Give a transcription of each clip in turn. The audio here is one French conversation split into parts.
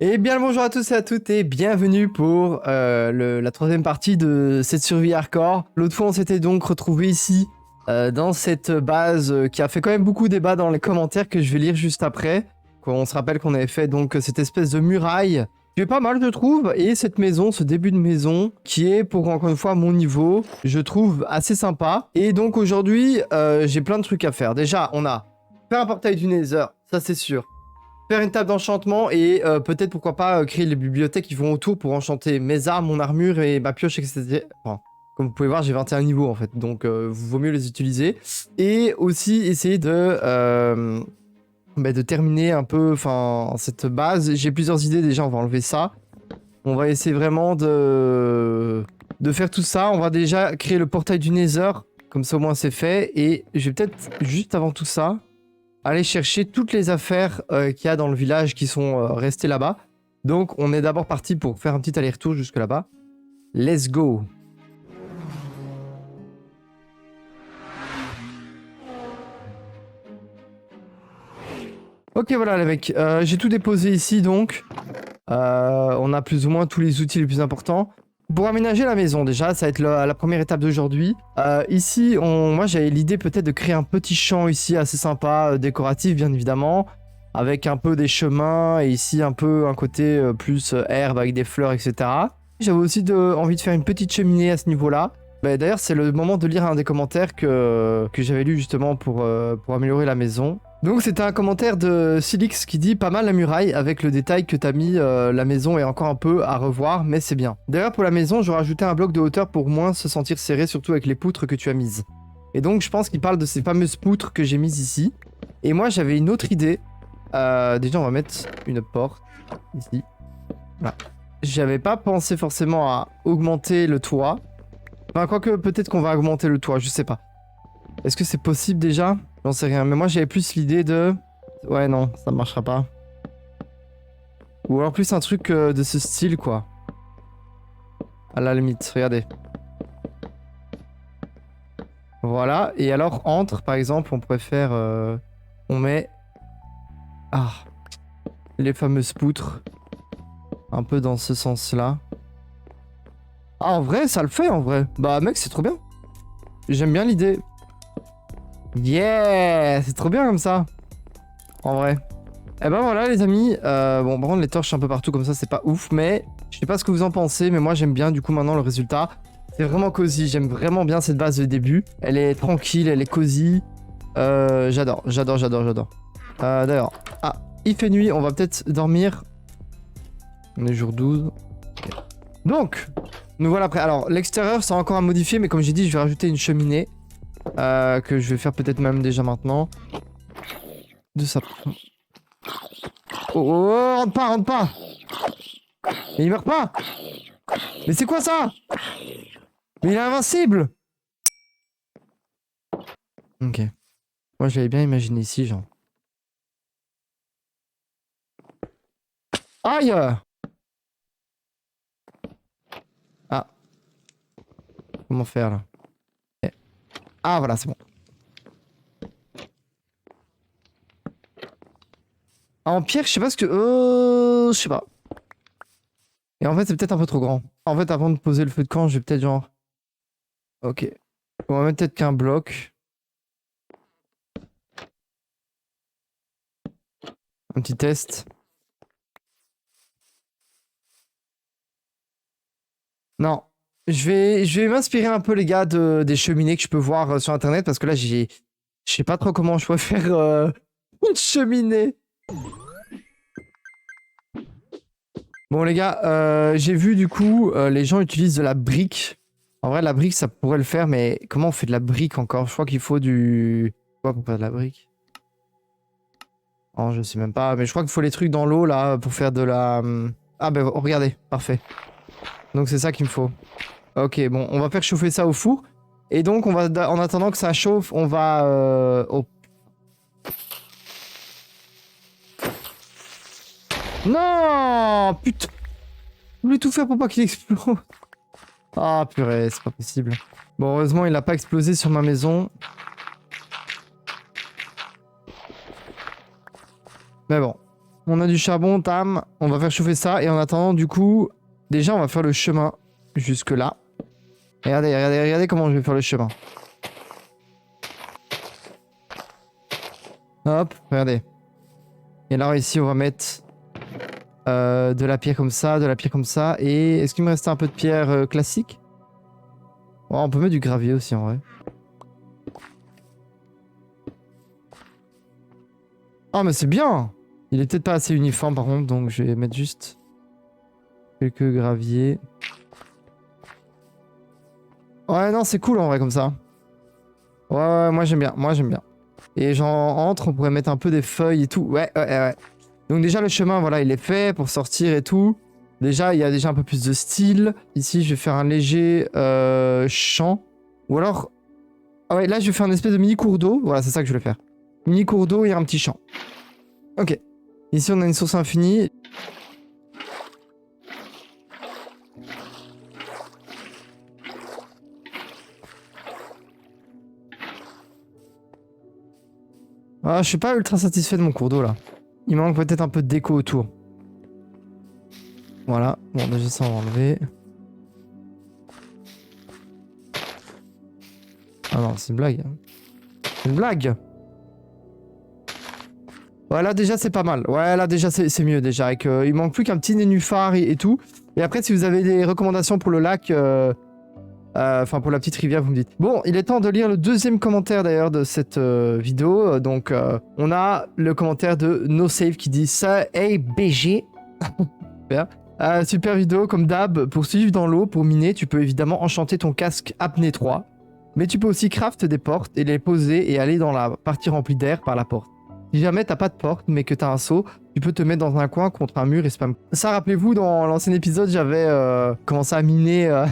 Et bien le bonjour à tous et à toutes et bienvenue pour la troisième partie de cette survie hardcore. L'autre fois on s'était donc retrouvé ici dans cette base qui a fait quand même beaucoup débat dans les commentaires que je vais lire juste après. On se rappelle qu'on avait fait donc cette espèce de muraille qui est pas mal je trouve, et cette maison, ce début de maison qui est pour encore une fois mon niveau, je trouve assez sympa. Et donc aujourd'hui j'ai plein de trucs à faire. Déjà on a fait un portail du Nether, ça c'est sûr. Faire une table d'enchantement et peut-être pourquoi pas créer les bibliothèques qui vont autour pour enchanter mes armes, mon armure et ma pioche, etc. Enfin, comme vous pouvez voir, j'ai 21 niveaux en fait, donc vaut mieux les utiliser. Et aussi essayer de terminer un peu cette base. J'ai plusieurs idées déjà, on va enlever ça. On va essayer vraiment de faire tout ça. On va déjà créer le portail du Nether, comme ça au moins c'est fait. Et je vais peut-être, juste avant tout ça, aller chercher toutes les affaires qu'il y a dans le village qui sont restées là-bas. Donc on est d'abord parti pour faire un petit aller-retour jusque là-bas. Let's go. Ok voilà les mecs, j'ai tout déposé ici donc. On a plus ou moins tous les outils les plus importants. Pour aménager la maison déjà, ça va être la première étape d'aujourd'hui. Ici, moi j'avais l'idée peut-être de créer un petit champ ici assez sympa, décoratif bien évidemment, avec un peu des chemins et ici un peu un côté plus herbe avec des fleurs, etc. J'avais aussi envie de faire une petite cheminée à ce niveau-là. Bah, d'ailleurs, c'est le moment de lire un des commentaires que j'avais lu justement pour améliorer la maison. Donc c'était un commentaire de Silix qui dit « Pas mal la muraille, avec le détail que t'as mis, la maison est encore un peu à revoir, mais c'est bien. » D'ailleurs pour la maison, j'aurais ajouté un bloc de hauteur pour moins se sentir serré, surtout avec les poutres que tu as mises. Et donc je pense qu'il parle de ces fameuses poutres que j'ai mises ici. Et moi j'avais une autre idée. Déjà on va mettre une porte, ici. Voilà. J'avais pas pensé forcément à augmenter le toit. Enfin quoique peut-être qu'on va augmenter le toit, je sais pas. Est-ce que c'est possible déjà? J'en sais rien, mais moi j'avais plus l'idée de... Ouais non, ça marchera pas. Ou alors plus un truc de ce style quoi. À la limite, regardez. Voilà, et alors entre par exemple, on pourrait faire... on met... Ah, les fameuses poutres. Un peu dans ce sens-là. Ah en vrai, ça le fait en vrai. Bah mec, c'est trop bien. J'aime bien l'idée. Yeah, c'est trop bien comme ça. En vrai. Et ben voilà les amis. Bon, par contre les torches un peu partout comme ça, c'est pas ouf. Mais je sais pas ce que vous en pensez. Mais moi j'aime bien du coup maintenant le résultat. C'est vraiment cosy. J'aime vraiment bien cette base de début. Elle est tranquille, elle est cosy. J'adore. D'ailleurs. Ah, il fait nuit. On va peut-être dormir. On est jour 12. Okay. Donc, nous voilà prêts. Alors l'extérieur c'est encore à modifier. Mais comme j'ai dit, je vais rajouter une cheminée. Que je vais faire peut-être même déjà maintenant. De ça. Oh, rentre pas! Mais il meurt pas! Mais c'est quoi ça? Mais il est invincible! Ok. Moi j'avais bien imaginé ici, genre. Aïe! Ah. Comment faire là? Ah voilà, c'est bon. Ah, en pierre, je sais pas ce que... je sais pas. Et en fait, c'est peut-être un peu trop grand. En fait, avant de poser le feu de camp, je vais peut-être genre... Ok. On va mettre peut-être qu'un bloc. Un petit test. Non. Je vais m'inspirer un peu, les gars, des cheminées que je peux voir sur internet, parce que là, je sais pas trop comment je peux faire une cheminée. Bon, les gars, j'ai vu du coup, les gens utilisent de la brique. En vrai, la brique, ça pourrait le faire, mais comment on fait de la brique encore? Je crois qu'il faut du... Quoi pour faire de la brique? Oh, je sais même pas, mais je crois qu'il faut les trucs dans l'eau, là, pour faire de la... Ah, ben, regardez, parfait. Donc, c'est ça qu'il me faut. Ok, bon, on va faire chauffer ça au four. Et donc, on va, en attendant que ça chauffe, on va... Oh. Non! Putain! Je voulais tout faire pour pas qu'il explose. Ah, purée, c'est pas possible. Bon, heureusement, il a pas explosé sur ma maison. Mais bon. On a du charbon, tam. On va faire chauffer ça. Et en attendant, du coup, déjà, on va faire le chemin jusque là. Regardez, regardez, regardez comment je vais faire le chemin. Hop, regardez. Et là, ici, on va mettre de la pierre comme ça, de la pierre comme ça. Et est-ce qu'il me restait un peu de pierre classique? Ouais, on peut mettre du gravier aussi, en vrai. Ah, mais c'est bien! Il est peut-être pas assez uniforme, par contre, donc je vais mettre juste quelques graviers. Ouais, non, c'est cool, en vrai, comme ça. Ouais, ouais, moi, j'aime bien, moi, j'aime bien. Et genre, entre, on pourrait mettre un peu des feuilles et tout. Ouais, ouais, ouais. Donc déjà, le chemin, voilà, il est fait pour sortir et tout. Déjà, il y a déjà un peu plus de style. Ici, je vais faire un léger champ. Ou alors... Ah ouais, là, je vais faire une espèce de mini cours d'eau. Voilà, c'est ça que je voulais faire. Mini cours d'eau et un petit champ. Ok. Ici, on a une source infinie. Ah, je suis pas ultra satisfait de mon cours d'eau, là. Il manque peut-être un peu de déco autour. Voilà. Bon, déjà, ça, on va enlever. Ah non, c'est une blague. C'est une blague. Ouais, là, déjà, c'est pas mal. Ouais, là, déjà, c'est mieux, déjà. Avec, il manque plus qu'un petit nénuphar et tout. Et après, si vous avez des recommandations pour le lac... Enfin, pour la petite rivière, vous me dites. Bon, il est temps de lire le deuxième commentaire d'ailleurs de cette vidéo. Donc, on a le commentaire de NoSave qui dit ça, hey BG. Super. Super vidéo, comme d'hab. Pour suivre dans l'eau, pour miner, tu peux évidemment enchanter ton casque apnée 3. Mais tu peux aussi craft des portes et les poser et aller dans la partie remplie d'air par la porte. Si jamais t'as pas de porte mais que t'as un seau, tu peux te mettre dans un coin contre un mur et spam. Ça, rappelez-vous, dans l'ancien épisode, j'avais commencé à miner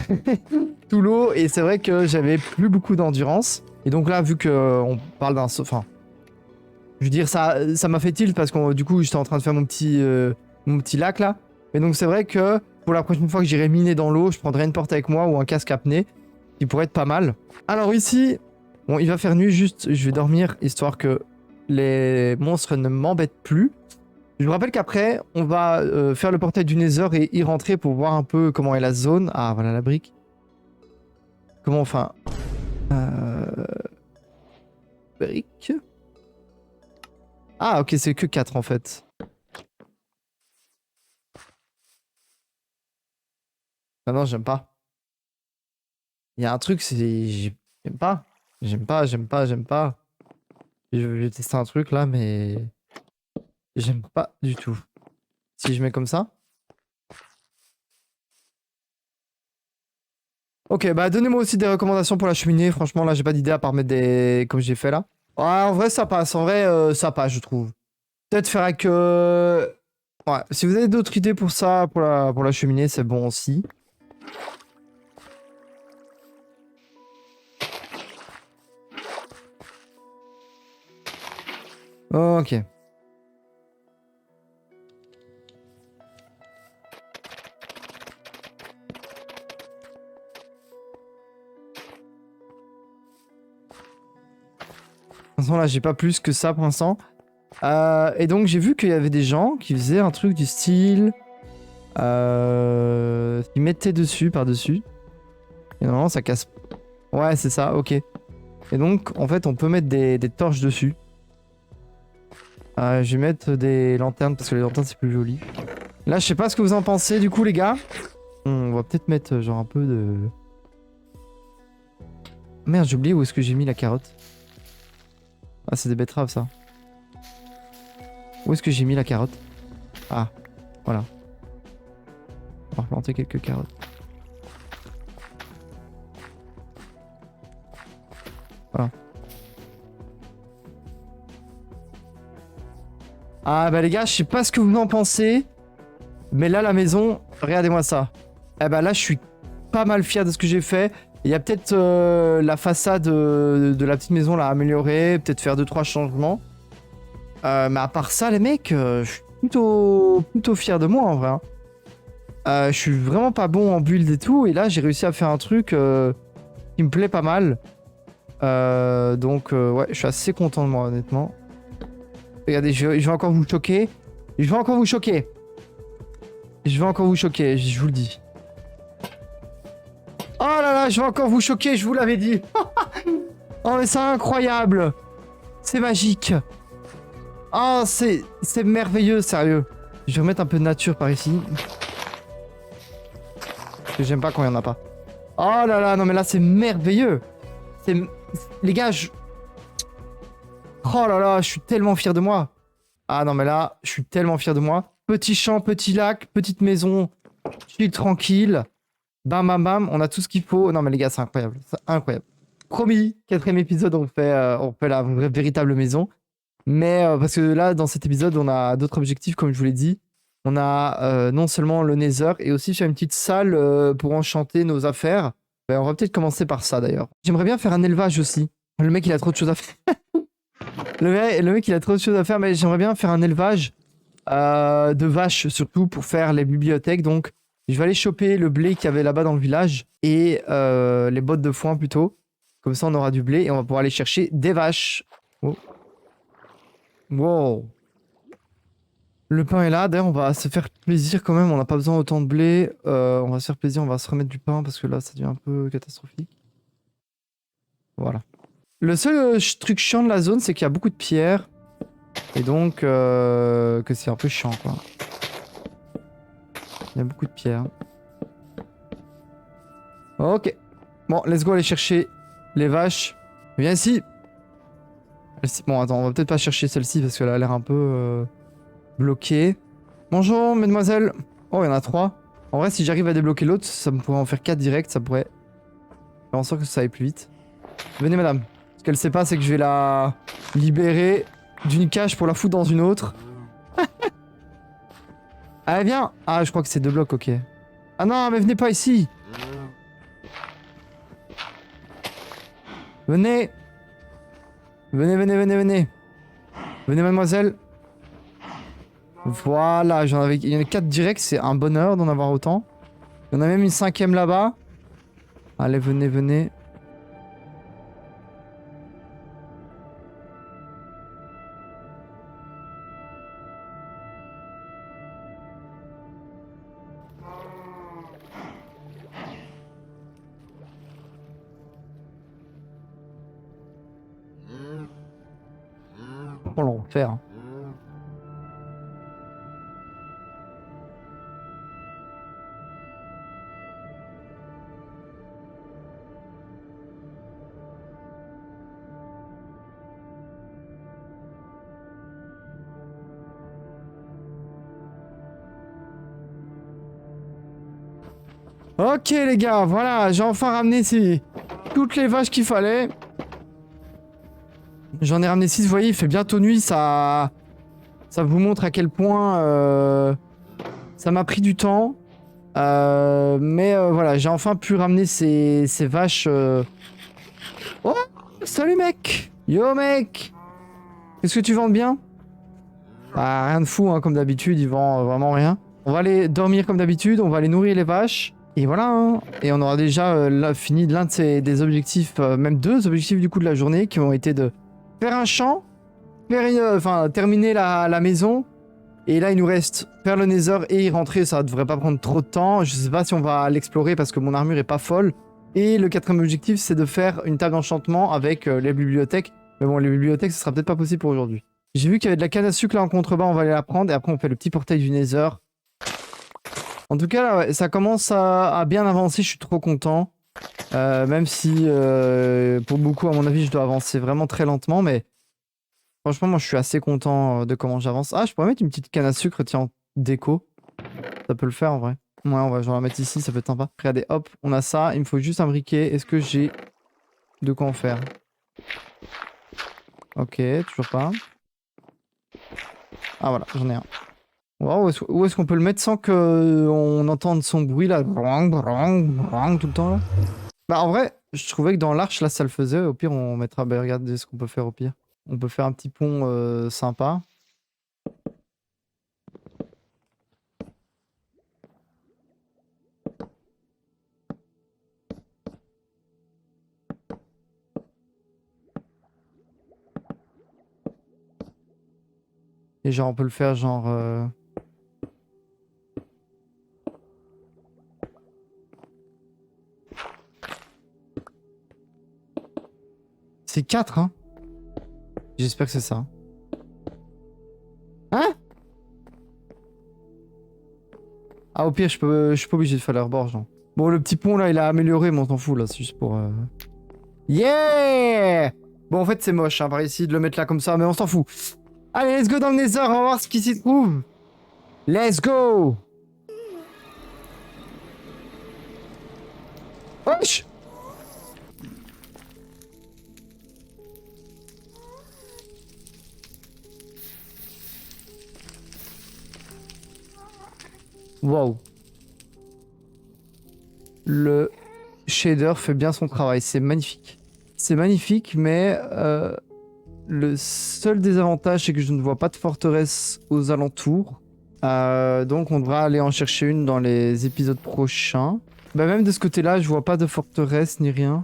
tout l'eau et c'est vrai que j'avais plus beaucoup d'endurance. Et donc là, vu qu'on parle d'un seau, enfin, je veux dire, ça m'a fait tilt parce que du coup, j'étais en train de faire mon petit lac là. Et donc c'est vrai que pour la prochaine fois que j'irai miner dans l'eau, je prendrai une porte avec moi ou un casque apnée qui pourrait être pas mal. Alors ici, bon, il va faire nuit, juste, je vais dormir histoire que les monstres ne m'embêtent plus. Je vous rappelle qu'après, on va faire le portail du Nether et y rentrer pour voir un peu comment est la zone. Ah, voilà la brique. Comment, enfin... Brique. Ah, ok, c'est que 4 en fait. Ah non, j'aime pas. Il y a un truc, c'est... J'aime pas. J'aime pas, j'aime pas, j'aime pas. Je vais tester un truc là, mais... J'aime pas du tout. Si je mets comme ça. Ok, bah donnez-moi aussi des recommandations pour la cheminée. Franchement, là, j'ai pas d'idée à part mettre des... Comme j'ai fait là. Ouais, en vrai, ça passe. En vrai, ça passe, je trouve. Peut-être faire avec... Ouais, si vous avez d'autres idées pour ça, pour la cheminée, c'est bon aussi. Ok. De toute façon, là, j'ai pas plus que ça pour l'instant. Et donc, j'ai vu qu'il y avait des gens qui faisaient un truc du style... Ils mettaient dessus, par-dessus. Et normalement, ça casse... Ouais, c'est ça, ok. Et donc, en fait, on peut mettre des torches dessus. Je vais mettre des lanternes, parce que les lanternes, c'est plus joli. Là, je sais pas ce que vous en pensez, du coup, les gars. On va peut-être mettre, genre, un peu de... Merde, j'ai oublié où est-ce que j'ai mis la carotte. Ah, c'est des betteraves, ça. Où est-ce que j'ai mis la carotte? Ah, voilà. On va planter quelques carottes. Voilà. Ah bah les gars, je sais pas ce que vous en pensez, mais là la maison, regardez-moi ça. Eh bah là je suis pas mal fier de ce que j'ai fait. Il y a peut-être la façade de la petite maison là à améliorer, peut-être faire 2-3 changements. Mais à part ça les mecs, je suis plutôt fier de moi en vrai. Hein. Je suis vraiment pas bon en build et tout, et là j'ai réussi à faire un truc qui me plaît pas mal. Donc ouais, je suis assez content de moi honnêtement. Regardez, je vais encore vous choquer. Je vais encore vous choquer. Je vais encore vous choquer, je vous le dis. Oh là là, je vais encore vous choquer, je vous l'avais dit. Oh mais c'est incroyable. C'est magique. Oh, c'est merveilleux, sérieux. Je vais remettre un peu de nature par ici. Parce que j'aime pas quand il y en a pas. Oh là là, non mais là c'est merveilleux. C'est... Les gars, oh là là, je suis tellement fier de moi. Ah non mais là, je suis tellement fier de moi. Petit champ, petit lac, petite maison, chill tranquille. Bam bam bam, on a tout ce qu'il faut. Non mais les gars, c'est incroyable. C'est incroyable. Promis, 4ème épisode, on fait la vraie, véritable maison. Mais parce que là, dans cet épisode, on a d'autres objectifs, comme je vous l'ai dit. On a non seulement le Nether, et aussi faire une petite salle pour enchanter nos affaires. Ben, on va peut-être commencer par ça, d'ailleurs. J'aimerais bien faire un élevage aussi. Le mec, il a trop de choses à faire. le mec, il a trop de choses à faire, mais j'aimerais bien faire un élevage de vaches, surtout pour faire les bibliothèques. Donc, je vais aller choper le blé qu'il y avait là-bas dans le village, et les bottes de foin, plutôt. Comme ça, on aura du blé, et on va pouvoir aller chercher des vaches. Oh. Wow. Le pain est là. D'ailleurs, on va se faire plaisir quand même. On n'a pas besoin autant de blé. On va se faire plaisir. On va se remettre du pain parce que là, ça devient un peu catastrophique. Voilà. Le seul truc chiant de la zone, c'est qu'il y a beaucoup de pierres. Et donc, que c'est un peu chiant, quoi. Il y a beaucoup de pierres. Ok. Bon, let's go aller chercher les vaches. Viens ici. Bon, attends, on va peut-être pas chercher celle-ci parce qu'elle a l'air un peu bloquée. Bonjour, mesdemoiselles. Oh, il y en a 3. En vrai, si j'arrive à débloquer l'autre, ça me pourrait en faire 4 direct. Ça pourrait faire en sorte que ça aille plus vite. Venez, madame. Ce qu'elle sait pas, c'est que je vais la libérer d'une cage pour la foutre dans une autre. Allez, viens. Ah, je crois que c'est 2 blocs, ok. Ah non, mais venez pas ici. Venez. Venez, venez, venez, venez. Venez, mademoiselle. Voilà, il y en a 4 directs, c'est un bonheur d'en avoir autant. Il y en a même une 5ème là-bas. Allez, venez, venez. On va faire. Ok les gars, voilà, j'ai enfin ramené toutes les vaches qu'il fallait. J'en ai ramené 6, vous voyez, il fait bientôt nuit, ça vous montre à quel point ça m'a pris du temps. Mais voilà, j'ai enfin pu ramener ces vaches. Oh, salut mec. Yo mec. Qu'est-ce que tu vends de bien? Bah, rien de fou, hein, comme d'habitude, ils vendent vraiment rien. On va aller dormir comme d'habitude, on va aller nourrir les vaches. Et voilà, hein. Et on aura déjà fini l'un des objectifs, même 2 objectifs du coup de la journée, qui ont été de faire un champ, terminer la maison. Et là, il nous reste faire le Nether et y rentrer, ça devrait pas prendre trop de temps. Je sais pas si on va l'explorer parce que mon armure est pas folle. Et le 4ème objectif, c'est de faire une table d'enchantement avec les bibliothèques. Mais bon, les bibliothèques, ce sera peut-être pas possible pour aujourd'hui. J'ai vu qu'il y avait de la canne à sucre là en contrebas, on va aller la prendre. Et après, on fait le petit portail du Nether. En tout cas, là, ouais, ça commence à bien avancer, je suis trop content. Même si, pour beaucoup, à mon avis, je dois avancer vraiment très lentement, mais franchement, moi, je suis assez content de comment j'avance. Ah, je pourrais mettre une petite canne à sucre, tiens, en déco. Ça peut le faire, en vrai. Ouais, je vais la mettre ici, ça peut être sympa. Regardez, hop, on a ça. Il me faut juste un briquet. Est-ce que j'ai de quoi en faire? Ok, toujours pas. Ah, voilà, j'en ai un. Wow, où est-ce qu'on peut le mettre sans qu'on entende son bruit, là? Brang, brang, brang, tout le temps, là. Bah, en vrai, je trouvais que dans l'arche, là, ça le faisait. Au pire, on mettra... Bah, regardez ce qu'on peut faire, au pire. On peut faire un petit pont sympa. Et genre, on peut le faire genre... C'est 4, hein. J'espère que c'est ça. Hein? Ah, au pire, je suis pas obligé de faire leur bord, genre. Bon, le petit pont, là, il a amélioré, mais on s'en fout, là. C'est juste pour... Yeah! Bon, en fait, c'est moche, hein, par ici, de le mettre là comme ça, mais on s'en fout. Allez, let's go dans le Nether, on va voir ce qui s'y trouve. Let's go! Wesh! Wow. Le shader fait bien son travail, c'est magnifique. C'est magnifique, mais le seul désavantage, c'est que je ne vois pas de forteresse aux alentours. Donc on devra aller en chercher une dans les épisodes prochains. Bah même de ce côté-là, je vois pas de forteresse ni rien.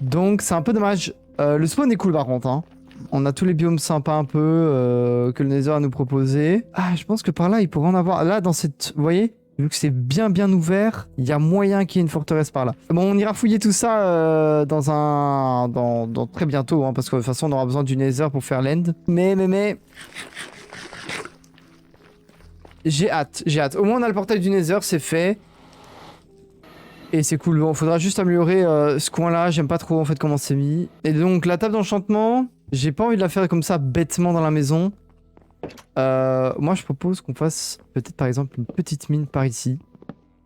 Donc c'est un peu dommage. Le spawn est cool par contre, hein. On a tous les biomes sympas un peu que le Nether a nous proposé. Ah, je pense que par là, il pourrait en avoir... Là, dans cette... Vous voyez? Vu que c'est bien ouvert, il y a moyen qu'il y ait une forteresse par là. Bon, on ira fouiller tout ça dans très bientôt, hein, parce que de toute façon, on aura besoin du Nether pour faire l'end. Mais... J'ai hâte. Au moins, on a le portail du Nether, c'est fait. Et c'est cool. Bon, faudra juste améliorer ce coin-là. J'aime pas trop, en fait, comment c'est mis. Et donc, la table d'enchantement, j'ai pas envie de la faire comme ça, bêtement, dans la maison. Moi, je propose qu'on fasse peut-être, par exemple, une petite mine par ici.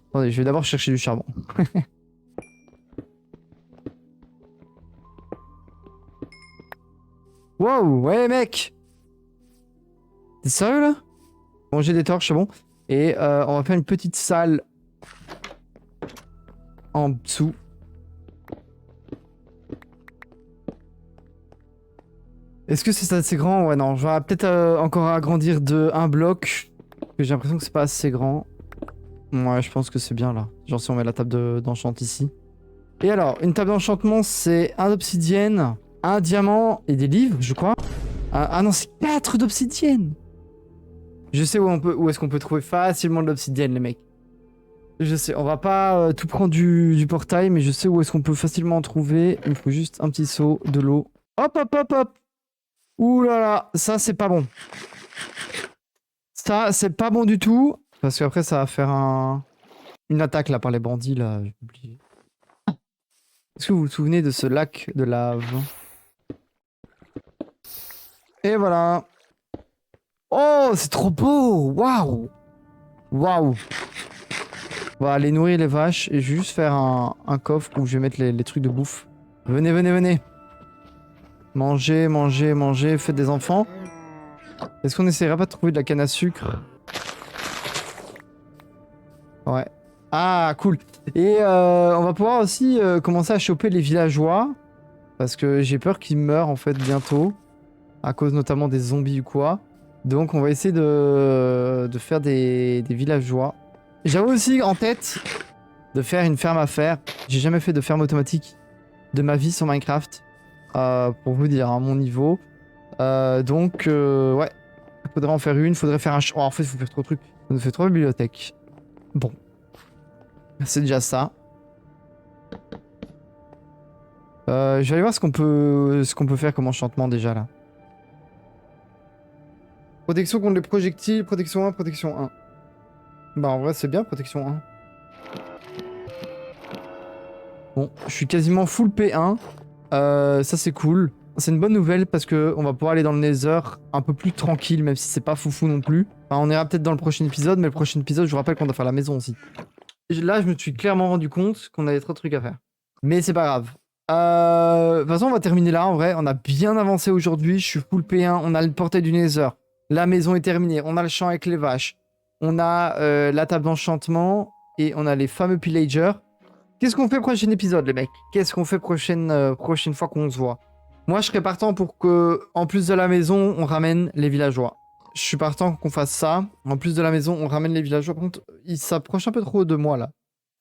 Attendez, je vais d'abord chercher du charbon. Wow, ouais, mec! T'es sérieux, là? Bon, j'ai des torches, c'est bon. Et on va faire une petite salle en dessous. Est-ce que c'est assez grand? Ouais, non. Je vais peut-être encore agrandir de un bloc. J'ai l'impression que c'est pas assez grand. Ouais, je pense que c'est bien là. Genre si on met la table d'enchant ici. Et alors, une table d'enchantement, c'est un d'obsidienne, un diamant et des livres, je crois. Ah non, c'est 4 d'obsidienne. Je sais où est-ce qu'on peut trouver facilement de l'obsidienne, les mecs. Je sais, on va pas tout prendre du portail, mais je sais où est-ce qu'on peut facilement en trouver. Il me faut juste un petit seau, de l'eau. Hop, hop, hop, hop. Ouh là là, ça c'est pas bon. Ça, c'est pas bon du tout. Parce qu'après, ça va faire une attaque là par les bandits là. J'ai oublié. Est-ce que vous vous souvenez de ce lac de lave? Et voilà. Oh, c'est trop beau. Waouh. Waouh. On va aller nourrir les vaches et je vais juste faire un coffre où je vais mettre les trucs de bouffe. Venez, venez, venez. Mangez, mangez, mangez, faites des enfants. Est-ce qu'on essaiera pas de trouver de la canne à sucre? Ouais. Ah, cool. Et on va pouvoir aussi commencer à choper les villageois. Parce que j'ai peur qu'ils meurent en fait bientôt. À cause notamment des zombies ou quoi. Donc on va essayer de faire des villageois. J'avais aussi en tête de faire une ferme à faire. J'ai jamais fait de ferme automatique de ma vie sur Minecraft. Pour vous dire, à mon niveau. Donc, ouais. Faudrait en faire une, faudrait faire un... Oh, en fait, il faut faire trop de trucs. Ça nous fait 3 bibliothèques. Bon. C'est déjà ça. Je vais aller voir ce qu'on peut faire comme enchantement déjà là. Protection contre les projectiles, protection 1, protection 1. Bah en vrai c'est bien, protection 1. Bon, je suis quasiment full P1. Ça c'est cool. C'est une bonne nouvelle parce que on va pouvoir aller dans le Nether un peu plus tranquille, même si c'est pas foufou non plus. Enfin, on ira peut-être dans le prochain épisode, mais le prochain épisode, je vous rappelle qu'on doit faire la maison aussi. Là, je me suis clairement rendu compte qu'on avait trop de trucs à faire. Mais c'est pas grave. De toute façon, on va terminer là, en vrai. On a bien avancé aujourd'hui. Je suis full P1. On a le portail du Nether. La maison est terminée. On a le champ avec les vaches. On a la table d'enchantement. Et on a les fameux pillagers. Qu'est-ce qu'on fait prochain épisode, les mecs? Qu'est-ce qu'on fait prochaine fois qu'on se voit? Moi, je serais partant pour que, en plus de la maison, on ramène les villageois. Je suis partant qu'on fasse ça. En plus de la maison, on ramène les villageois. Par contre, ils s'approchent un peu trop de moi, là.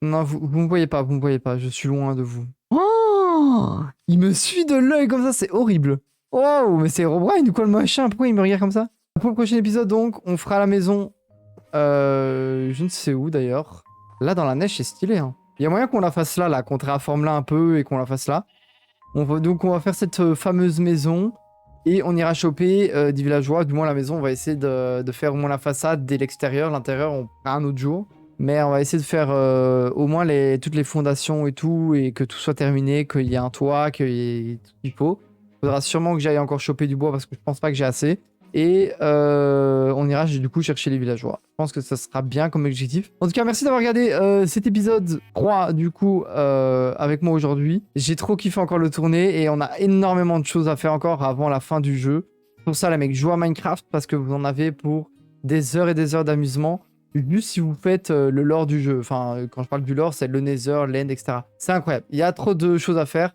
Non, vous me voyez pas, vous me voyez pas. Je suis loin de vous. Oh! Il me suit de l'œil comme ça, c'est horrible. Oh, mais c'est Herobrine ou quoi le machin? Pourquoi il me regarde comme ça? pour le prochain épisode, donc, on fera la maison. Je ne sais où d'ailleurs. Là, dans la neige, c'est stylé. Hein. Il y a moyen qu'on la fasse là, qu'on terraforme là un peu et qu'on la fasse là. Donc, on va faire cette fameuse maison. Et on ira choper des villageois. Du moins, la maison, on va essayer de faire au moins la façade dès l'extérieur. L'intérieur, on fera un autre jour. Mais on va essayer de faire au moins toutes les fondations et tout. Et que tout soit terminé, qu'il y ait un toit, qu'il y ait tout ce qu'il faut. Il faudra sûrement que j'aille encore choper du bois parce que je pense pas que j'ai assez. Et on ira du coup chercher les villageois. Je pense que ça sera bien comme objectif. En tout cas, merci d'avoir regardé cet épisode 3 du coup avec moi aujourd'hui. J'ai trop kiffé encore le tourner et on a énormément de choses à faire encore avant la fin du jeu. Pour ça, les mecs, jouez à Minecraft parce que vous en avez pour des heures et des heures d'amusement. Juste si vous faites le lore du jeu. Enfin, quand je parle du lore, c'est le Nether, l'End, etc. C'est incroyable. Il y a trop de choses à faire.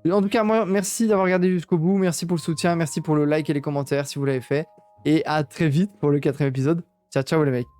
En tout cas, moi, merci d'avoir regardé jusqu'au bout. Merci pour le soutien. Merci pour le like et les commentaires si vous l'avez fait. Et à très vite pour le 4e épisode. Ciao, ciao les mecs.